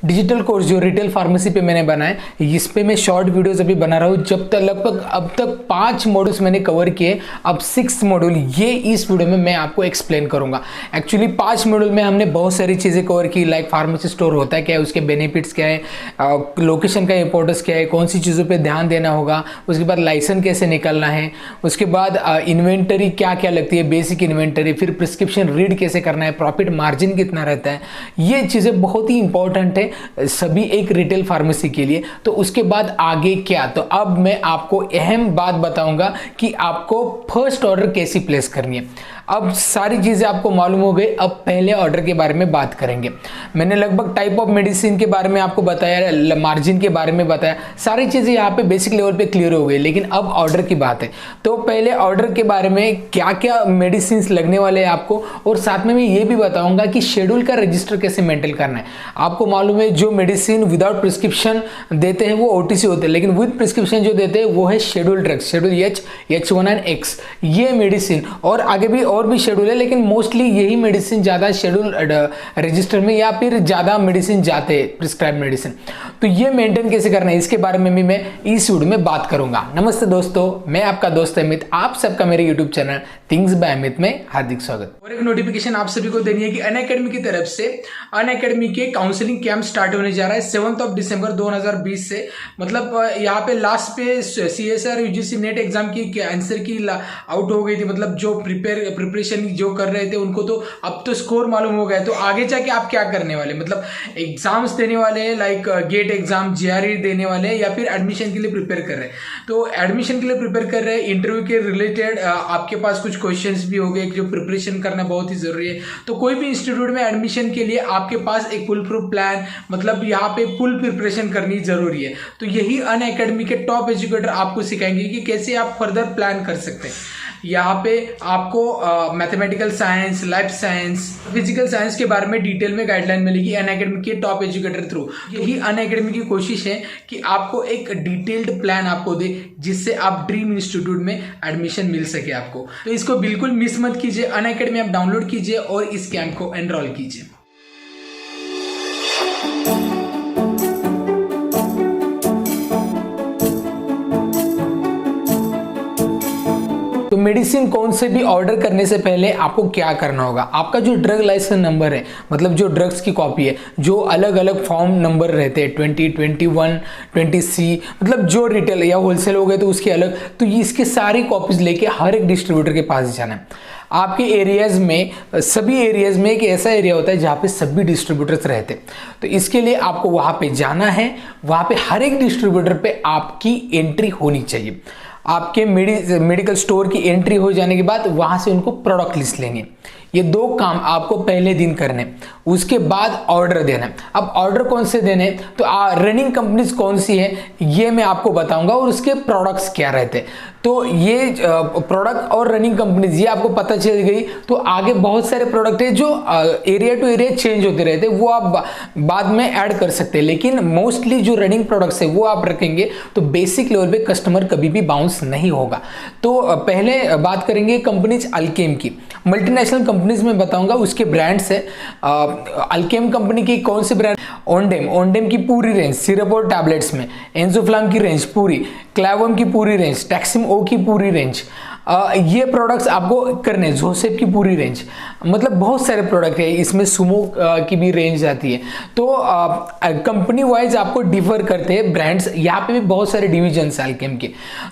Digital course जो retail pharmacy पे मैंने बनाया, इस पे मैं शॉर्ट वीडियोस अभी बना रहा हूँ। जब तक लगभग अब तक 5 मॉड्यूल्स मैंने कवर किए, अब 6th मॉड्यूल ये इस वीडियो में मैं आपको एक्सप्लेन करूंगा। एक्चुअली 5 मॉड्यूल में हमने बहुत सारी चीज़ें कवर की, लाइक फार्मेसी स्टोर होता है क्या है, उसके बेनिफिट्स क्या है, लोकेशन का इंपॉर्टेंस क्या है, कौन सी चीज़ों पर ध्यान देना होगा, उसके बाद लाइसेंस कैसे निकालना है, उसके बाद इन्वेंटरी क्या क्या लगती है, बेसिक इन्वेंटरी, फिर प्रिस्क्रिप्शन रीड कैसे करना है, प्रॉफिट मार्जिन कितना रहता है, ये चीज़ें बहुत ही इंपॉर्टेंट है सभी एक रिटेल फार्मेसी के लिए। तो उसके बाद आगे क्या, तो अब मैं आपको अहम बात बताऊंगा कि आपको फर्स्ट ऑर्डर कैसी प्लेस करनी है। अब सारी चीज़ें आपको मालूम हो गई, अब पहले ऑर्डर के बारे में बात करेंगे। मैंने लगभग टाइप ऑफ मेडिसिन के बारे में आपको बताया, मार्जिन के बारे में बताया, सारी चीज़ें यहाँ पे बेसिक लेवल पे क्लियर हो गई। लेकिन अब ऑर्डर की बात है, तो पहले ऑर्डर के बारे में क्या क्या मेडिसिन लगने वाले हैं आपको, और साथ में मैं ये भी बताऊंगा कि शेड्यूल का रजिस्टर कैसे मेंटेन करना है। आपको मालूम है जो मेडिसिन विदाउट प्रिस्क्रिप्शन देते हैं वो OTC होते हैं, लेकिन विद प्रिस्क्रिप्शन जो देते हैं वो है schedule drugs, schedule H, H1 and X, ये मेडिसिन। और आगे भी और भी शेड्यूल है, लेकिन मोस्टली यही मेडिसिन ज़्यादा शेड्यूल रजिस्टर में या फिर ज़्यादा मेडिसिन जाते हैं, प्रिस्क्राइब मेडिसिन। तो ये मेंटेन कैसे करना है, इसके बारे में भी मैं इस वीडियो में बात करूंगा। नमस्ते दोस्तों, मैं आपका दोस्त अमित, आप सबका मेरे YouTube channel things by Amit में हार्दिक स्वागत। और एक नोटिफिकेशन आप सभी को देनी है कि अनअकैडमी की तरफ से अनअकैडमी के काउंसलिंग कैंप स्टार्ट होने जा रहा है 7 दिसंबर 2020 से। मतलब यहाँ पे लास्ट पे CSR UGC नेट एग्जाम की आंसर की आउट हो गई थी, मतलब जो प्रिपरेशन जो कर रहे थे उनको तो अब तो स्कोर मालूम हो गया। तो आगे जाके आप क्या करने वाले, मतलब एग्जाम्स देने वाले हैं, लाइक गेट एग्जाम, GRE देने वाले हैं, या फिर एडमिशन के लिए प्रिपेयर कर रहे हैं। तो एडमिशन के लिए प्रिपेयर कर रहे हैं, इंटरव्यू के रिलेटेड आपके पास कुछ क्वेश्चंस भी हो गए जो प्रिपरेशन करना बहुत ही जरूरी है। तो कोई भी इंस्टीट्यूट में एडमिशन के लिए आपके पास एक फुल प्रूफ प्लान, मतलब यहाँ पे फुल प्रिपरेशन करनी जरूरी है। तो यही अनअकैडमी के टॉप एजुकेटर आपको सिखाएंगे कि कैसे आप फर्दर प्लान कर सकते हैं। यहाँ पे आपको mathematical science, life science, physical science के बारे में डिटेल में गाइडलाइन मिलेगी अनअकैडमी के टॉप एजुकेटर थ्रू। यही अनअकैडमी की कोशिश है कि आपको एक डिटेल्ड प्लान आपको दे, जिससे आप ड्रीम इंस्टीट्यूट में एडमिशन मिल सके आपको। तो इसको बिल्कुल मिस मत कीजिए, अनअकैडमी आप डाउनलोड कीजिए और इस कैंप को एनरोल कीजिए। तो मेडिसिन कौन से भी ऑर्डर करने से पहले आपको क्या करना होगा, आपका जो ड्रग लाइसेंस नंबर है, मतलब जो ड्रग्स की कॉपी है, जो अलग अलग फॉर्म नंबर रहते हैं 20, 21, 20C, मतलब जो रिटेल या होलसेल हो गए तो उसके अलग, तो इसकी सारी कॉपीज लेके हर एक डिस्ट्रीब्यूटर के पास जाना है। आपके एरियाज में, सभी एरियाज में एक ऐसा एरिया होता है जहाँ पे सभी डिस्ट्रीब्यूटर्स रहते हैं। तो इसके लिए आपको वहाँ पे जाना है, वहाँ पे हर एक डिस्ट्रीब्यूटर पे आपकी एंट्री होनी चाहिए। आपके मेडिकल स्टोर की एंट्री हो जाने के बाद वहाँ से उनको प्रोडक्ट लिस्ट लेंगे। ये 2 काम आपको पहले दिन करने, उसके बाद ऑर्डर देना है। अब ऑर्डर कौन से देने, तो रनिंग कंपनीज कौन सी है ये मैं आपको बताऊंगा, और उसके प्रोडक्ट्स क्या रहते हैं। तो ये प्रोडक्ट और रनिंग कंपनीज ये आपको पता चल गई, तो आगे बहुत सारे प्रोडक्ट है जो एरिया टू एरिया चेंज होते रहते हैं, वो आप बाद में ऐड कर सकते हैं। लेकिन मोस्टली जो रनिंग प्रोडक्ट्स है वो आप रखेंगे तो बेसिक लेवल पे कस्टमर कभी भी बाउंस नहीं होगा। तो पहले बात करेंगे कंपनीज अल्केम की। मल्टीनेशनल कंपनीज में बताऊंगा उसके ब्रांड्स है। अल्केम कंपनी की कौन से ब्रांड, ओंडेम की पूरी रेंज सिरप और टैबलेट्स में, एंजोफ्लाम की रेंज पूरी, क्लैवम की पूरी रेंज, टैक्सिम ओ की पूरी रेंज, ये प्रोडक्ट्स आपको करने, जोसेफ की पूरी रेंज, मतलब बहुत सारे प्रोडक्ट है इसमें, सुमो की भी रेंज आती है। तो कंपनी वाइज आपको डिफर करते हैं ब्रांड्स, यहाँ पे भी बहुत सारे डिविजन्स है अल्केम के।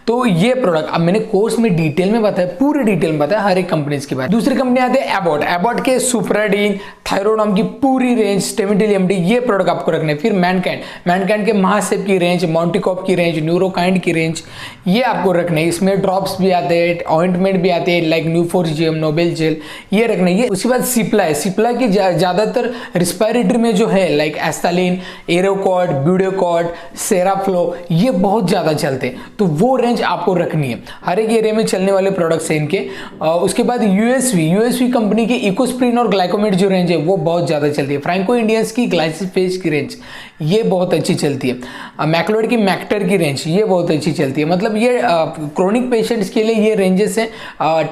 तो ये प्रोडक्ट अब मैंने कोर्स में डिटेल में बताया, पूरी डिटेल में बताया हर एक कंपनीज के बारे में। दूसरी कंपनी आते हैं एबॉट के सुप्राडीन, थायरोडम की पूरी रेंज, स्टेमिटिल MD, ये प्रोडक्ट आपको रखने। फिर मैनकाइंड के महासेप की रेंज, मॉन्टिकॉप की रेंज, न्यूरोकाइंड की रेंज, ये आपको रखने। इसमें ड्रॉप्स भी आते हैं, ऑइंटमेंट भी आते हैं, लाइक न्यूफोर्जियम, नोबेल जेल, ये रखना। ये उसके बाद सिप्ला की ज्यादातर रिस्पायरेटरी में जो है, लाइक एस्थालिन, एरोकॉर्ड, ब्यूडोकॉर्ड, सेराफ्लो, ये बहुत ज्यादा चलते हैं, तो वो रेंज आपको रखनी है। हर एक एरिया में चलने वाले प्रोडक्ट्स हैं इनके। उसके बाद यूएसवी कंपनी की इकोस्प्रिन और ग्लाइकोमेट जो रेंज है वो बहुत ज्यादा चलती है। फ्रैंको इंडियंस की ग्लाइसिफेज की रेंज ये बहुत अच्छी चलती है। मैक्लोड की मैक्टर की रेंज ये बहुत अच्छी चलती है। मतलब ये क्रोनिक पेशेंट्स के लिए ये रेंजेस हैं,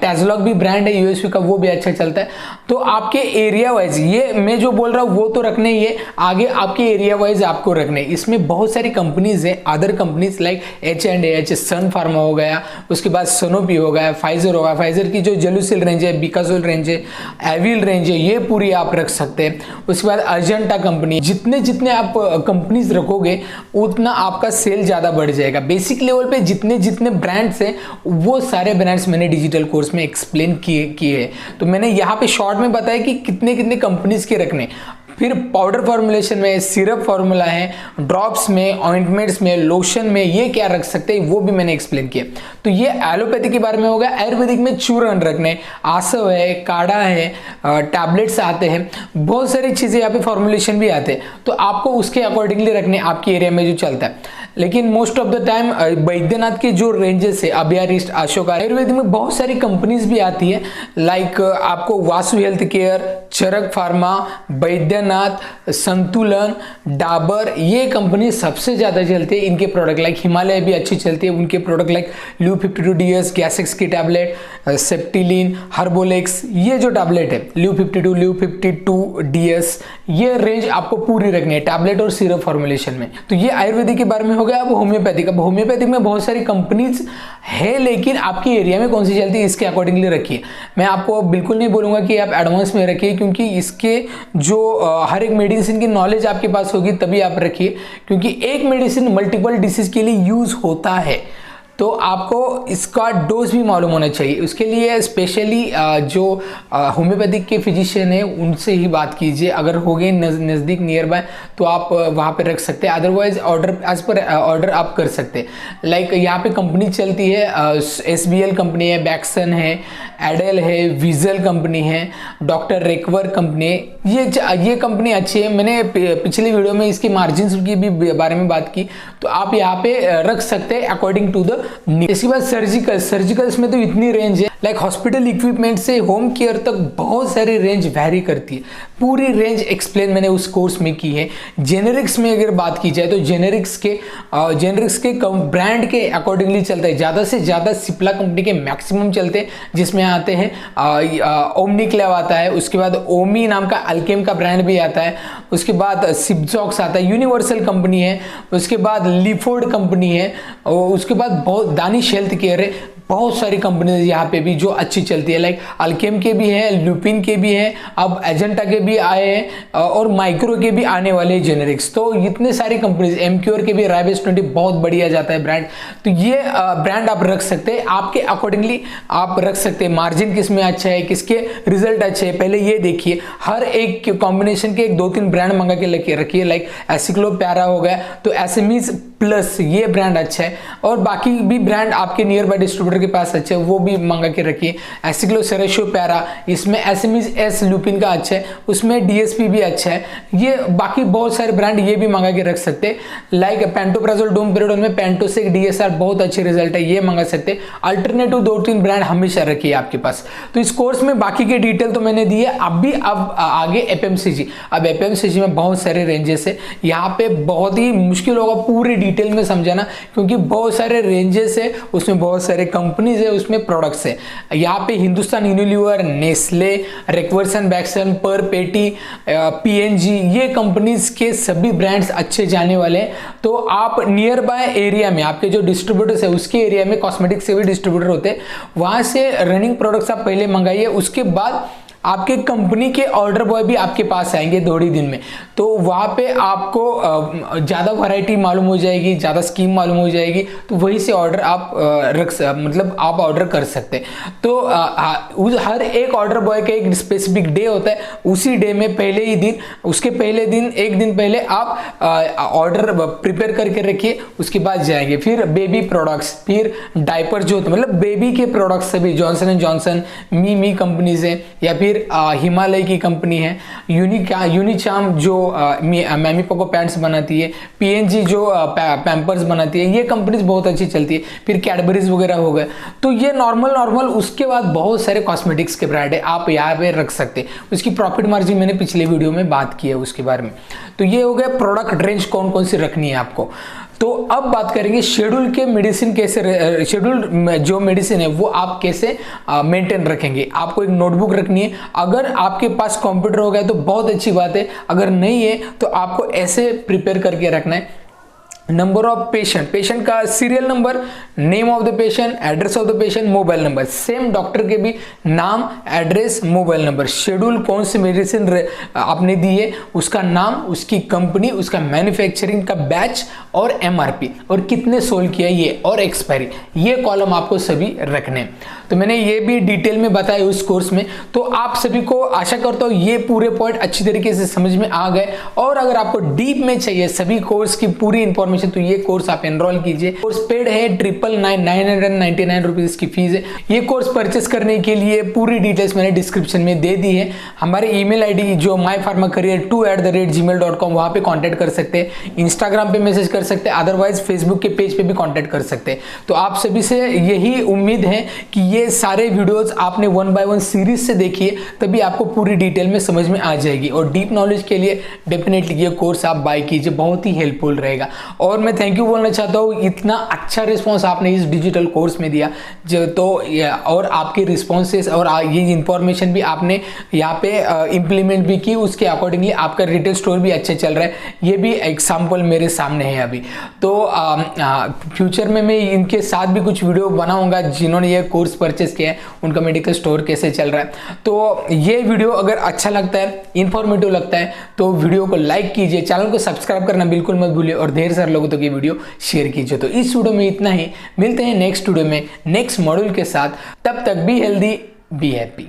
टेस्लॉक भी ब्रांड है यूएसपी का, वो भी अच्छा चलता है। तो आपके एरिया वाइज ये मैं जो बोल रहा हूँ वो तो रखने ही है, आगे आपके एरिया वाइज आपको रखने। इसमें बहुत सारी कंपनीज है, अदर कंपनीज लाइक H&H, सन फार्मा हो गया, उसके बाद सनोफी हो गया, फाइजर हो गया, फाइजर की जो जेलुसिल रेंज है, बिकाजोल रेंज है, एविल रेंज है, ये पूरी आप रख सकते हैं। उसके बाद अर्जेंटा कंपनी, जितने जितने आप कंपनीज रखोगे उतना आपका सेल ज़्यादा बढ़ जाएगा। बेसिक लेवल पे जितने जितने ब्रांड्स हैं वो सारे ब्रांड्स मैंने डिजिटल कोर्स में एक्सप्लेन किए हैं। तो मैंने यहाँ पे शॉर्ट में बताया कि कितने कितने कंपनीज के रखने। फिर पाउडर फॉर्मुलेशन में, सिरप फार्मूला है, ड्रॉप्स में, ऑइंटमेंट्स में, लोशन में ये क्या रख सकते हैं वो भी मैंने एक्सप्लेन किया। तो ये एलोपैथी के बारे में हो गया। आयुर्वेदिक में चूर्ण रखने, आसव है, काढ़ा है, टैबलेट्स आते हैं, बहुत सारी चीज़ें यहाँ पे फॉर्मुलेशन भी आते हैं। तो आपको उसके अकॉर्डिंगली रखने आपके एरिया में जो चलता है। लेकिन most of the time Baidyanath के जो रेंजेस है, अभयारिस्ट, अशोका, आयुर्वेद में बहुत सारी कंपनीज भी आती है लाइक आपको वासु हेल्थ केयर, चरक फार्मा, बैद्यनाथ, संतुलन, डाबर, ये कंपनी सबसे ज़्यादा चलती है। इनके प्रोडक्ट लाइक हिमालय भी अच्छी चलती है, उनके प्रोडक्ट लाइक LU52DS, गैसेक्स की टैबलेट, सेप्टिलिन, हर्बोलेक्स, ये जो टैबलेट है LU52, LU52DS, ये रेंज आपको पूरी रखनी है टैबलेट और सिरप फॉर्मुलेशन में। तो ये आयुर्वेदिक के बारे में हो गया। अब होम्योपैथिक, अब होम्योपैथिक में बहुत सारी कंपनीज है, लेकिन आपके एरिया में कौन सी चलती है इसके अकॉर्डिंगली रखिए। मैं आपको बिल्कुल नहीं बोलूंगा कि आप एडवांस में रखिए, क्योंकि इसके जो हर एक मेडिसिन की नॉलेज आपके पास होगी तभी आप रखिए, क्योंकि एक मेडिसिन मल्टीपल डिसीज के लिए यूज होता है। तो आपको इसका डोज भी मालूम होना चाहिए। उसके लिए स्पेशली जो होम्योपैथिक के फिजिशियन है उनसे ही बात कीजिए। अगर हो गए नज़दीक नियर बाय तो आप वहाँ पे रख सकते हैं, otherwise order as per order आप कर सकते हैं। लाइक यहाँ पे कंपनी चलती है, SBL कंपनी है, बैक्सन है, एडेल है, विजल कंपनी है, डॉक्टर रेकवर कंपनी है। ये कंपनी अच्छी है। मैंने पिछले वीडियो में इसकी मार्जिन की भी बारे में बात की, तो आप यहाँ पे रख सकते हैं अकॉर्डिंग टू द। इसके बाद सर्जिकल्स में तो इतनी रेंज है, लाइक हॉस्पिटल इक्विपमेंट से होम केयर तक बहुत सारी रेंज वैरी करती है। पूरी रेंज एक्सप्लेन मैंने उस कोर्स में की है। जेनेरिक्स में अगर बात की जाए तो जेनेरिक्स के ब्रांड के अकॉर्डिंगली चलता है। ज़्यादा से ज़्यादा सिप्ला कंपनी के मैक्सिमम चलते हैं, जिसमें आते हैं ओमनिक्लेव आता है, उसके बाद ओमी नाम का अल्केम का ब्रांड भी आता है, उसके बाद सिप्जॉक्स आता है, यूनिवर्सल कंपनी है, उसके बाद लिफोर्ड कंपनी है, और उसके बाद बहुत दानिश हेल्थ केयर है। बहुत सारी कंपनीज यहाँ पे भी जो अच्छी चलती है, लाइक अल्केम के भी हैं, ल्यूपिन के भी हैं, अब एजेंटा के भी आए हैं, और माइक्रो के भी आने वाले जेनेरिक्स। तो इतने सारी कंपनीज, एमक्योर के भी, राइबेस 20 बहुत बढ़िया जाता है ब्रांड। तो ये ब्रांड आप रख सकते हैं, आपके अकॉर्डिंगली आप रख सकते हैं। मार्जिन किस में अच्छा है, किसके रिजल्ट अच्छे है, पहले ये देखिए। हर एक कॉम्बिनेशन के 2-3 ब्रांड मंगा के रखिए, लाइक एसिक्लो प्यारा हो गया तो एसएमईज प्लस ये ब्रांड अच्छा है, और बाकी भी ब्रांड आपके नियर बाय डिस्ट्रीब्यूटर के पास अच्छे है वो भी मंगा के रखिए। एसिक्लो सेरेशो प्यारा, इसमें एसएमईज एस लुपिन का अच्छा है, उसमें डीएसपी भी अच्छा है। ये बाकी बहुत सारे ब्रांड ये भी मंगा के रख सकते हैं, लाइक पेंटोप्राजोल डोमपेरिडोन में पेंटोसेक डीएसआर बहुत अच्छे रिजल्ट है, ये मंगा सकते हैं। अल्टरनेटिव 2-3 ब्रांड हमेशा रखिए आपके पास। तो इस कोर्स में बाकी के डिटेल तो मैंने दी है। अब आगे एफएमसीजी, अब एफएमसीजी में बहुत सारे रेंजेस है, यहाँ पे बहुत ही मुश्किल होगा पूरी डिटेल में समझाना, क्योंकि बहुत सारे रेंजेस है, उसमें बहुत सारे कंपनीज है, उसमें प्रोडक्ट्स है। यहाँ पे हिंदुस्तान यूनिलीवर, नेस्ले, रेक्वर्सन, बैक्सन, पर पेटी, पीएनजी, ये कंपनीज के सभी ब्रांड्स अच्छे जाने वाले हैं। तो आप नियर बाय एरिया में, आपके जो डिस्ट्रीब्यूटर्स है उसके एरिया में कॉस्मेटिक से भी डिस्ट्रीब्यूटर होते हैं, वहां से रनिंग प्रोडक्ट्स आप पहले मंगाइए। उसके बाद आपके कंपनी के ऑर्डर बॉय भी आपके पास आएंगे 2 दिन में, तो वहाँ पे आपको ज़्यादा वैरायटी मालूम हो जाएगी, ज़्यादा स्कीम मालूम हो जाएगी, तो वहीं से ऑर्डर आप मतलब आप ऑर्डर कर सकते हैं। तो हर एक ऑर्डर बॉय का एक स्पेसिफिक डे होता है, उसी डे में पहले ही दिन, उसके पहले दिन, एक दिन पहले आप ऑर्डर प्रिपेयर करके रखिए, उसके बाद जाएंगे। फिर बेबी प्रोडक्ट्स, फिर डायपर जो होते मतलब बेबी के प्रोडक्ट्स सभी, Johnson and Johnson, me companies है, या फिर हिमालय की कंपनी है, यूनिचार्म जो मैमी पोको पैंट्स बनाती है, पीएनजी जो पैम्पर्स बनाती है, ये कंपनीज बहुत अच्छी चलती है। फिर कैडबरीज वगैरह हो गए। तो ये नॉर्मल उसके बाद बहुत सारे कॉस्मेटिक्स के ब्रांड है, आप यहाँ पे रख सकते हैं। उसकी प्रॉफिट मार्जिन मैंने पिछले वीडियो में बात की है उसके बारे में। तो ये हो गया प्रोडक्ट रेंज कौन कौन सी रखनी है आपको। तो अब बात करेंगे शेड्यूल के मेडिसिन कैसे, शेड्यूल जो मेडिसिन है वो आप कैसे मेंटेन रखेंगे। आपको एक नोटबुक रखनी है। अगर आपके पास कंप्यूटर हो गया तो बहुत अच्छी बात है, अगर नहीं है तो आपको ऐसे प्रिपेयर करके रखना है। नंबर ऑफ पेशेंट, पेशेंट का serial number, name of the patient, address of the patient, mobile number, same doctor के भी नाम, एड्रेस, मोबाइल नंबर, शेड्यूल कौन सी मेडिसिन आपने दी है उसका नाम, उसकी कंपनी, उसका मैन्युफैक्चरिंग का बैच और एमआरपी और कितने सोल्ड किया ये और एक्सपायरी, ये कॉलम आपको सभी रखने हैं। तो मैंने ये भी डिटेल में बताया उस कोर्स में। तो आप सभी को आशा करता हूँ ये पूरे पॉइंट अच्छी तरीके से समझ में आ गए। और अगर आपको डीप में चाहिए सभी कोर्स की पूरी इंफॉर्मेशन तो ये कोर्स आप एनरोल कीजिए। कोर्स पेड है, 999 रुपीज की फीस है। ये कोर्स परचेस करने के लिए पूरी डिटेल्स मैंने डिस्क्रिप्शन में दे दी है। हमारे ईमेल आईडी जो mypharmacareer2@gmail.com वहां पे कांटेक्ट कर सकते हैं, इंस्टाग्राम पे मैसेज कर सकते हैं, अदरवाइज फेसबुक के पेज पे भी कांटेक्ट कर सकते हैं। तो आप सभी से यही उम्मीद है कि ये सारे वीडियोस आपने 1 by 1 सीरीज से देखिए, तभी आपको पूरी डिटेल में समझ में आ जाएगी। और डीप नॉलेज के लिए डेफिनेटली ये कोर्स आप बाय कीजिए, बहुत ही हेल्पफुल रहेगा। और मैं थैंक यू बोलना चाहता हूँ, इतना अच्छा रिस्पॉन्स आपने इस डिजिटल कोर्स में दिया जो तो और आपके रिस्पॉन्सेस और ये इंफॉर्मेशन भी आपने यहाँ पे इम्प्लीमेंट भी की, उसके अकॉर्डिंगली आपका रिटेल स्टोर भी अच्छे चल रहा है। ये भी एग्जाम्पल मेरे सामने है अभी। तो फ्यूचर में मैं इनके साथ भी कुछ वीडियो बनाऊंगा जिन्होंने ये कोर्स परचेस किया है, उनका मेडिकल स्टोर कैसे चल रहा है। तो ये वीडियो अगर अच्छा लगता है, इंफॉर्मेटिव लगता है तो वीडियो को लाइक कीजिए, चैनल को सब्सक्राइब करना बिल्कुल मत भूलिए और ढेर सारे लोगों तक ये वीडियो शेयर कीजिए। तो इस वीडियो में इतना ही, मिलते हैं नेक्स्ट वीडियो में नेक्स्ट मॉड्यूल के साथ। तब तक बी हेल्दी, बी हैप्पी।